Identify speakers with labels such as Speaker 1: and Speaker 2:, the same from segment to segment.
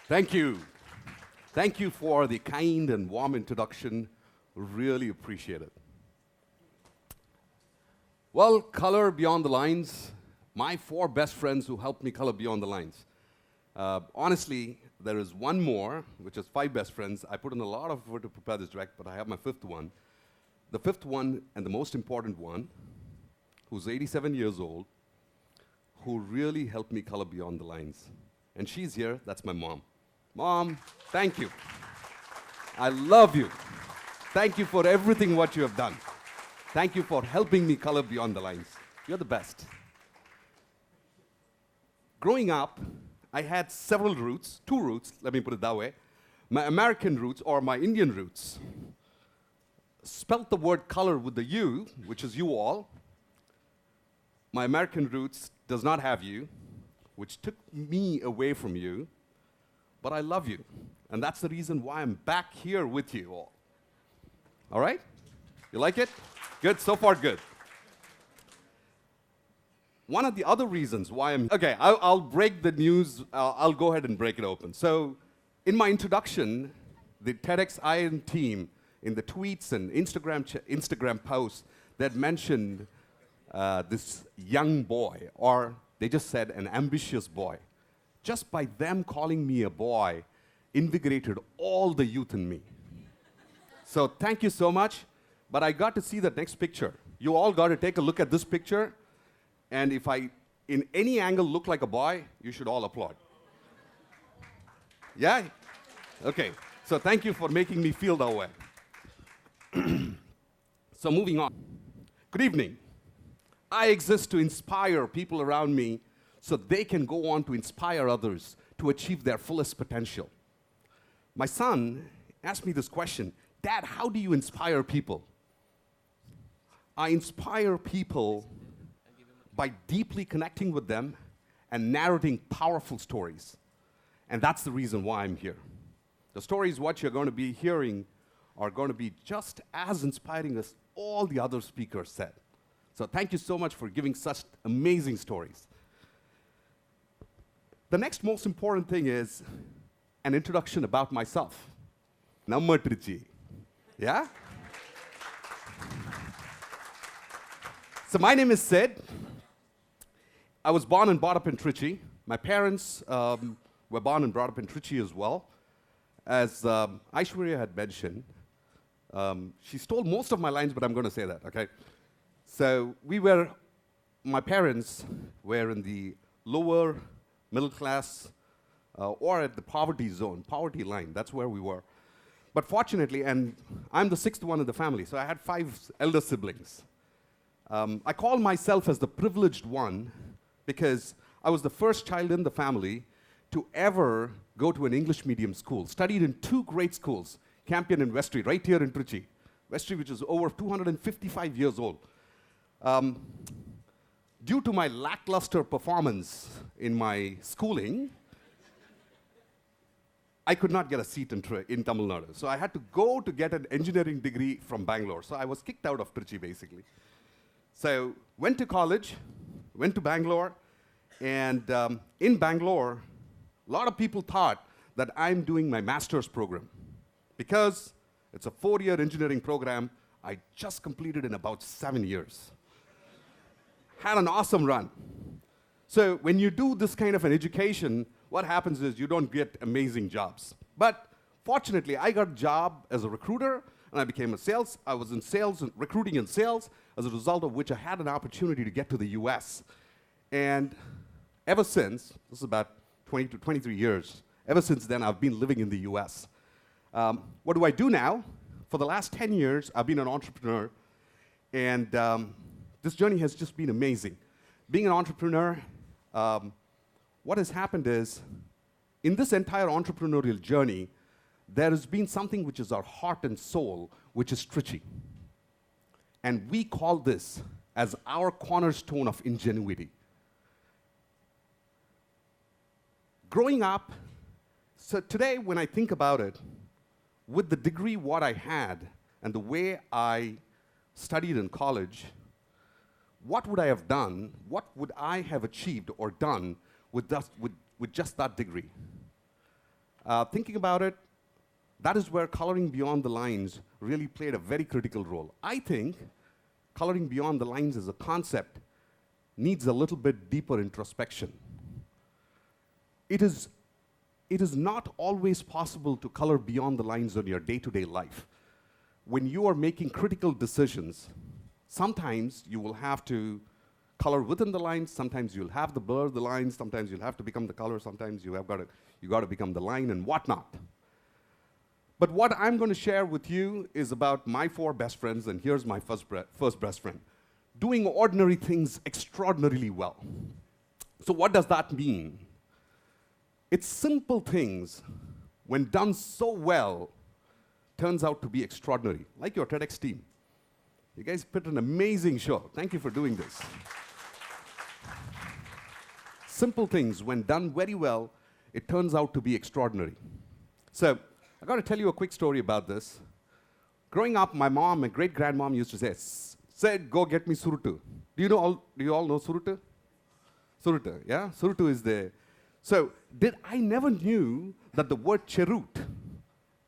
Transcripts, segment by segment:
Speaker 1: Thank you. Thank you for the kind and warm introduction. Really appreciate it. Well, color beyond the lines. My 4 best friends who helped me color beyond the lines. Honestly, there is one more, which is 5 best friends. I put in a lot of effort to prepare this direct, but I have my 5th one. The 5th one, and the most important one, who's 87 years old, who really helped me color beyond the lines. And she's here, that's my mom. Mom, thank you. I love you. Thank you for everything what you have done. Thank you for helping me color beyond the lines. You're the best. Growing up, I had several roots, 2 roots, let me put it that way. My American roots or my Indian roots spelt the word color with the U, which is you all. My American roots does not have you, which took me away from you, but I love you. And that's the reason why I'm back here with you all. All right? You like it? Good, so far good. One of the other reasons why I'm, okay, I'll break the news, I'll go ahead and break it open. So, in my introduction, the TEDxIIM team, in the tweets and Instagram posts, that mentioned this young boy, or they just said an ambitious boy. Just by them calling me a boy, invigorated all the youth in me. So thank you so much, but I got to see the next picture. You all got to take a look at this picture, and if I, in any angle, look like a boy, you should all applaud. Yeah? Okay, so thank you for making me feel that way. So moving on. Good evening. I exist to inspire people around me so they can go on to inspire others to achieve their fullest potential. My son asked me this question, Dad, how do you inspire people? I inspire people by deeply connecting with them and narrating powerful stories. And that's the reason why I'm here. The stories what you're going to be hearing are going to be just as inspiring as all the other speakers said. So thank you so much for giving such amazing stories. The next most important thing is an introduction about myself. TEDxIIMTrichy. Yeah? So my name is Sid. I was born and brought up in Trichy. My parents were born and brought up in Trichy as well. As Aishwarya had mentioned, she stole most of my lines, but I'm going to say that, okay? So my parents were in the lower middle class or at the poverty zone, poverty line. That's where we were. But fortunately, and I'm the 6th one in the family, so I had 5 elder siblings. I call myself as the privileged one because I was the first child in the family to ever go to an English medium school. Studied in 2 great schools, Campion and Vestry, right here in Trichy. Vestry, which is over 255 years old. Due to my lackluster performance in my schooling, I could not get a seat in Tamil Nadu. So I had to go to get an engineering degree from Bangalore. So I was kicked out of Trichy, basically. So went to college, went to Bangalore, and in Bangalore, a lot of people thought that I'm doing my master's program. Because it's a 4-year engineering program, I just completed in about 7 years. Had an awesome run. So when you do this kind of an education, what happens is you don't get amazing jobs. But fortunately, I got a job as a recruiter, and I became a sales. I was in sales, and recruiting and sales, as a result of which I had an opportunity to get to the US. And ever since, this is about 20 to 23 years, ever since then, I've been living in the US. What do I do now? For the last 10 years, I've been an entrepreneur, and this journey has just been amazing. Being an entrepreneur, what has happened is, in this entire entrepreneurial journey, there has been something which is our heart and soul, which is Trichy. And we call this as our cornerstone of ingenuity. Growing up, so today when I think about it, with the degree what I had and the way I studied in college, what would I have done, what would I have achieved or done with just that degree? Thinking about it, that is where coloring beyond the lines really played a very critical role. I think coloring beyond the lines as a concept needs a little bit deeper introspection. It is not always possible to color beyond the lines on your day-to-day life. When you are making critical decisions, sometimes you will have to color within the lines, sometimes you'll have to blur the lines, sometimes you'll have to become the color, sometimes you got to become the line and whatnot. But what I'm going to share with you is about my 4 best friends, and here's my first best friend, doing ordinary things extraordinarily well. So what does that mean? It's simple things, when done so well, turns out to be extraordinary, like your TEDx team. You guys put an amazing show. Thank you for doing this. Simple things, when done very well, it turns out to be extraordinary. So, I got to tell you a quick story about this. Growing up, my mom and great-grandmom used to say, "Said, go get me surutu." Do you all know surutu? Surutu, yeah? Surutu is the... So, I never knew that the word cherut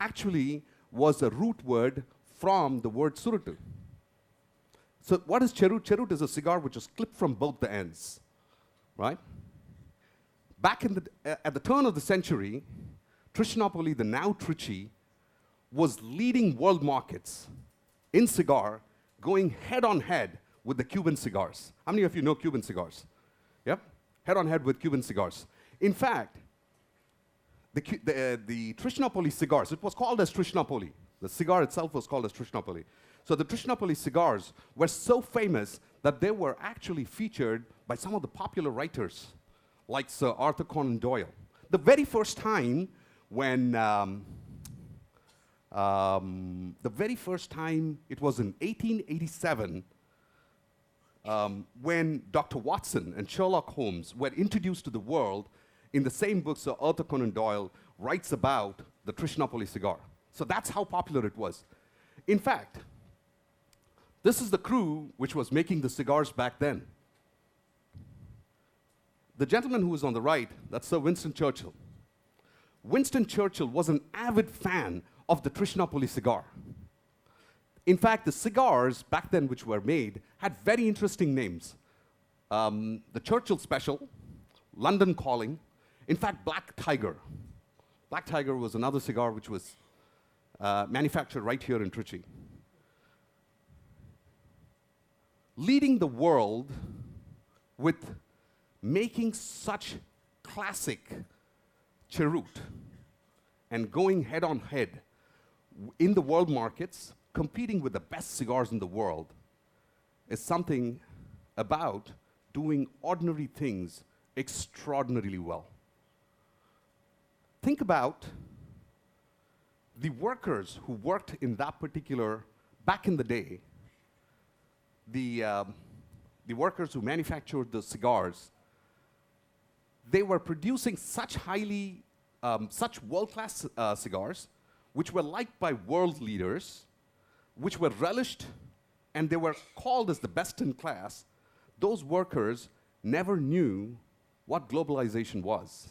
Speaker 1: actually was a root word from the word surutu. So, what is cherut? Cherut is a cigar which is clipped from both the ends, right? Back at the turn of the century, Trichinopoli, the now Trichy, was leading world markets in cigar, going head-on-head with the Cuban cigars. How many of you know Cuban cigars? Yep, head-on-head with Cuban cigars. In fact, the Trichinopoli cigars, it was called as Trichinopoli. The cigar itself was called as Trichinopoli. So the Trichinopoli cigars were so famous that they were actually featured by some of the popular writers, like Sir Arthur Conan Doyle. The very first time when, it was in 1887, when Dr. Watson and Sherlock Holmes were introduced to the world. In the same book, Sir Arthur Conan Doyle writes about the Trichinopoli cigar. So that's how popular it was. In fact, this is the crew which was making the cigars back then. The gentleman who is on the right, that's Sir Winston Churchill. Winston Churchill was an avid fan of the Trichinopoli cigar. In fact, the cigars back then which were made had very interesting names. The Churchill Special, London Calling, in fact, Black Tiger. Black Tiger was another cigar which was manufactured right here in Trichy. Leading the world with making such classic cherut and going head-on-head in the world markets, competing with the best cigars in the world, is something about doing ordinary things extraordinarily well. Think about the workers who worked in that particular, back in the day, the workers who manufactured the cigars. They were producing such such world-class cigars, which were liked by world leaders, which were relished, and they were called as the best in class. Those workers never knew what globalization was.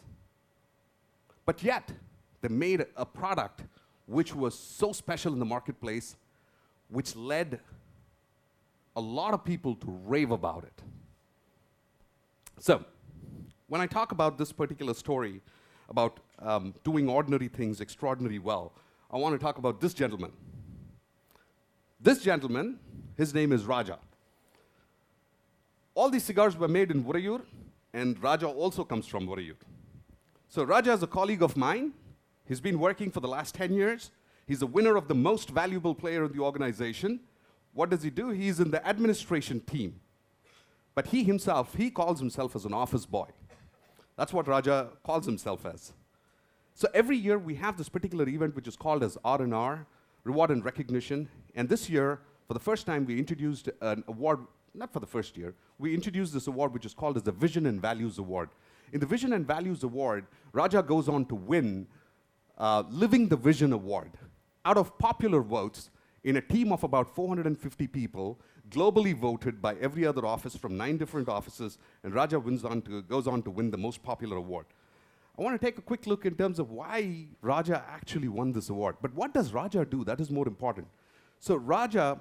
Speaker 1: But yet, they made a product which was so special in the marketplace, which led a lot of people to rave about it. So, when I talk about this particular story, about doing ordinary things extraordinarily well, I want to talk about this gentleman. This gentleman, his name is Raja. All these cigars were made in Vorayur, and Raja also comes from Vorayur. So Raja is a colleague of mine. He's been working for the last 10 years. He's a winner of the most valuable player in the organization. What does he do? He's in the administration team. But he calls himself as an office boy. That's what Raja calls himself as. So every year we have this particular event which is called as R&R, Reward and Recognition. And this year, for the first time, we introduced an award, not for the first year, we introduced this award which is called as the Vision and Values Award. In the Vision and Values Award, Raja goes on to win Living the Vision Award. Out of popular votes, in a team of about 450 people, globally voted by every other office from 9 different offices, and Raja goes on to win the most popular award. I want to take a quick look in terms of why Raja actually won this award. But what does Raja do? That is more important. So Raja,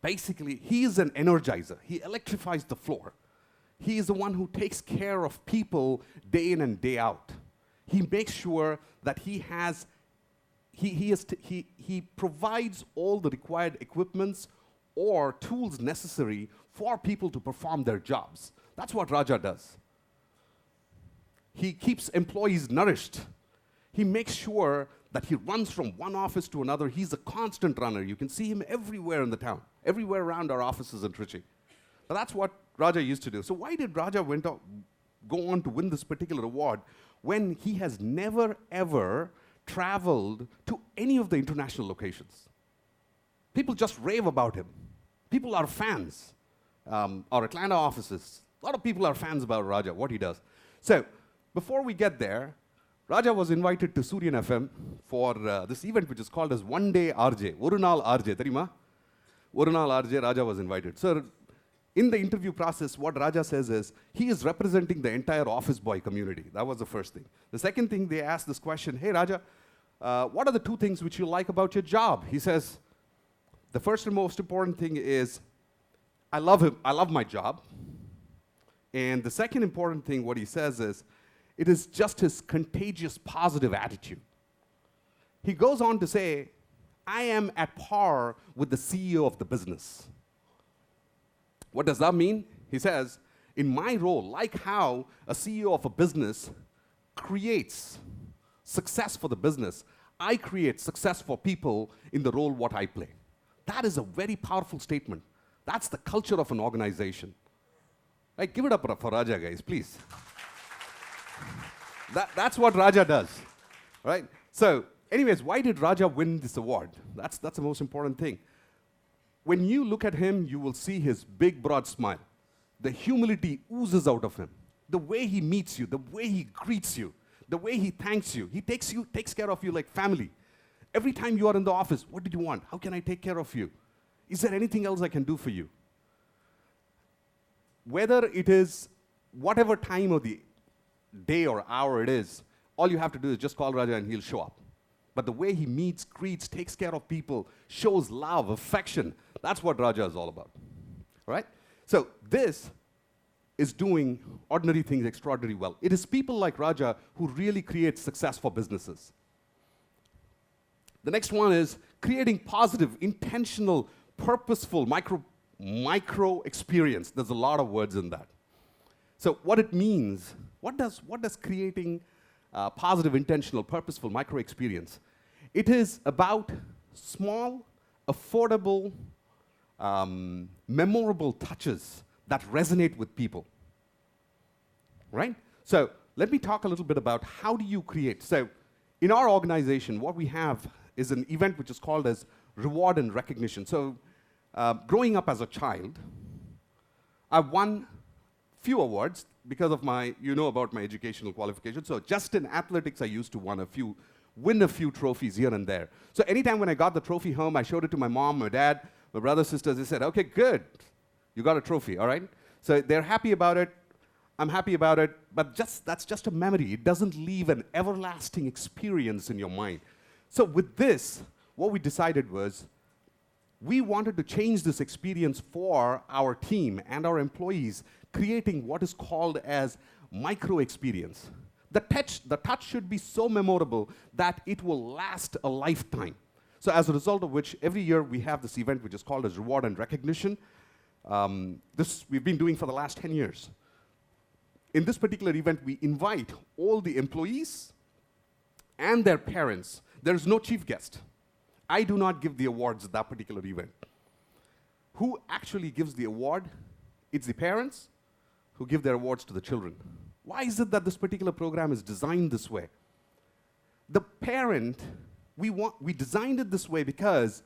Speaker 1: basically, he is an energizer. He electrifies the floor. He is the one who takes care of people day in and day out. He makes sure that he provides all the required equipments or tools necessary for people to perform their jobs. That's what Raja does. He keeps employees nourished. He makes sure that he runs from one office to another. He's a constant runner. You can see him everywhere in the town, everywhere around our offices in Trichy. But that's what Raja used to do. So why did Raja go on to win this particular award when he has never, ever traveled to any of the international locations? People just rave about him. People are fans. Our Atlanta offices, a lot of people are fans about Raja, what he does. So before we get there, Raja was invited to Suryan FM for this event which is called as One Day RJ, Oru Naal RJ, theriyuma? Oru Naal RJ, Raja was invited. So in the interview process, what Raja says is, he is representing the entire office boy community. That was the first thing. The second thing, they asked this question, hey Raja, what are the two things which you like about your job? He says, the first and most important thing is, I love my job. And the second important thing, what he says is, it is just his contagious positive attitude. He goes on to say, I am at par with the CEO of the business. What does that mean? He says, in my role, like how a CEO of a business creates success for the business, I create success for people in the role what I play. That is a very powerful statement. That's the culture of an organization. Like, give it up for Raja, guys, please. That's what Raja does, right? So, anyways, why did Raja win this award? That's the most important thing. When you look at him, you will see his big, broad smile. The humility oozes out of him. The way he meets you, the way he greets you, the way he thanks you. He takes care of you like family. Every time you are in the office, what did you want? How can I take care of you? Is there anything else I can do for you? Whether it is whatever time of the day or hour it is, all you have to do is just call Raja and he'll show up. But the way he meets, greets, takes care of people, shows love, affection, that's what Raja is all about, right? So this is doing ordinary things extraordinarily well. It is people like Raja who really create success for businesses. The next one is creating positive, intentional, purposeful, micro experience. There's a lot of words in that. So what it means, what does creating positive, intentional, purposeful micro experience? It is about small, affordable, memorable touches that resonate with people, right? So let me talk a little bit about how do you create. So in our organization, what we have is an event which is called as reward and recognition. So growing up as a child, I won few awards because of about my educational qualifications. So just in athletics, I used to win a few trophies here and there. So anytime when I got the trophy home, I showed it to my mom, my dad, my brothers, sisters. They said, okay, good. You got a trophy, all right? So they're happy about it. I'm happy about it. But that's just a memory. It doesn't leave an everlasting experience in your mind. So with this, what we decided was, we wanted to change this experience for our team and our employees, creating what is called as micro experience. The touch should be so memorable that it will last a lifetime. So as a result of which, every year we have this event which is called as Reward and Recognition. This we've been doing for the last 10 years. In this particular event, we invite all the employees and their parents. There's no chief guest. I do not give the awards at that particular event. Who actually gives the award? It's the parents who give their awards to the children. Why is it that this particular program is designed this way? The parent, we designed it this way because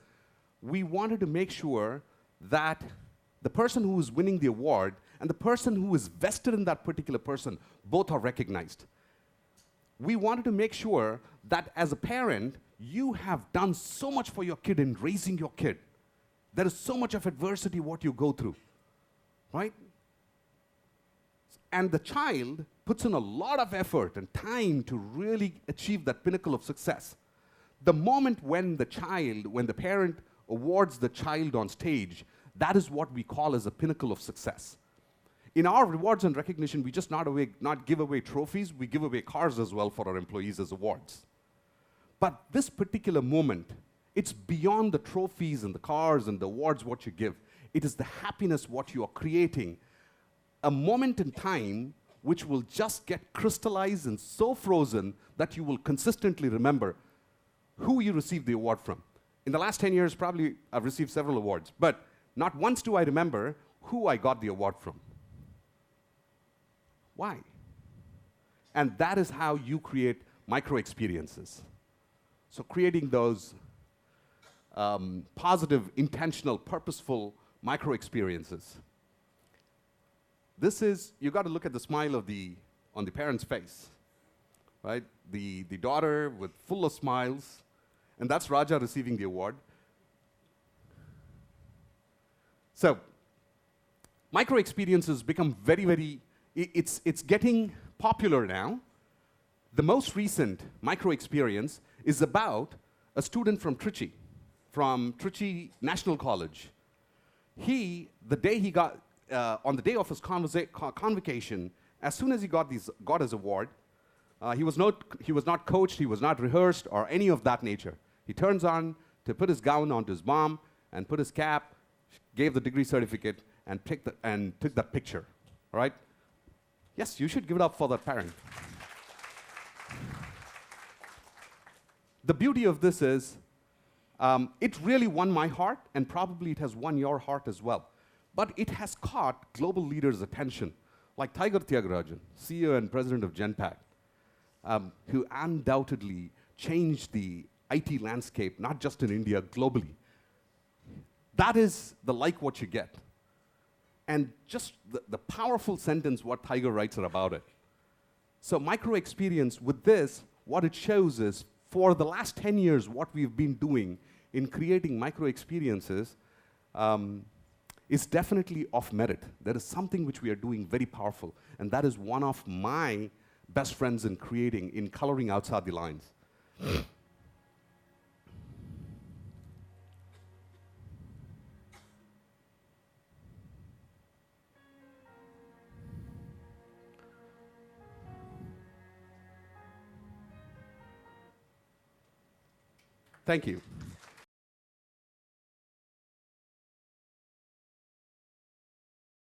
Speaker 1: we wanted to make sure that the person who is winning the award and the person who is vested in that particular person both are recognized. We wanted to make sure that as a parent, you have done so much for your kid in raising your kid. There is so much of adversity what you go through, right? And the child puts in a lot of effort and time to really achieve that pinnacle of success. The moment when the parent awards the child on stage, that is what we call as a pinnacle of success. In our rewards and recognition, we just not give away trophies, we give away cars as well for our employees as awards. But this particular moment, it's beyond the trophies and the cars and the awards what you give. It is the happiness what you are creating. A moment in time which will just get crystallized and so frozen that you will consistently remember who you received the award from. In the last 10 years, probably I've received several awards, but not once do I remember who I got the award from. Why? And that is how you create micro experiences. So creating those positive, intentional, purposeful micro experiences. This is, you got to look at the smile on the parent's face, right? The daughter with full of smiles, and that's Raja receiving the award. So, micro experiences become very, it's getting popular now. The most recent micro experience is about a student from Trichy National College. On the day of his convocation, as soon as he got his award, he was not coached, he was not rehearsed, or any of that nature. He turns on to put his gown onto his mom and put his cap, gave the degree certificate, and took that picture. All right? Yes, you should give it up for that parent. The beauty of this is, it really won my heart, and probably it has won your heart as well. But it has caught global leaders' attention, like Tiger Tyagarajan, CEO and president of Genpact, who undoubtedly changed the IT landscape, not just in India, globally. That is the like what you get. And just the powerful sentence what Tiger writes about it. So micro experience with this, what it shows is, for the last 10 years, what we've been doing in creating micro experiences is definitely of merit. There is something which we are doing very powerful, and that is one of my best friends in coloring outside the lines. Thank you.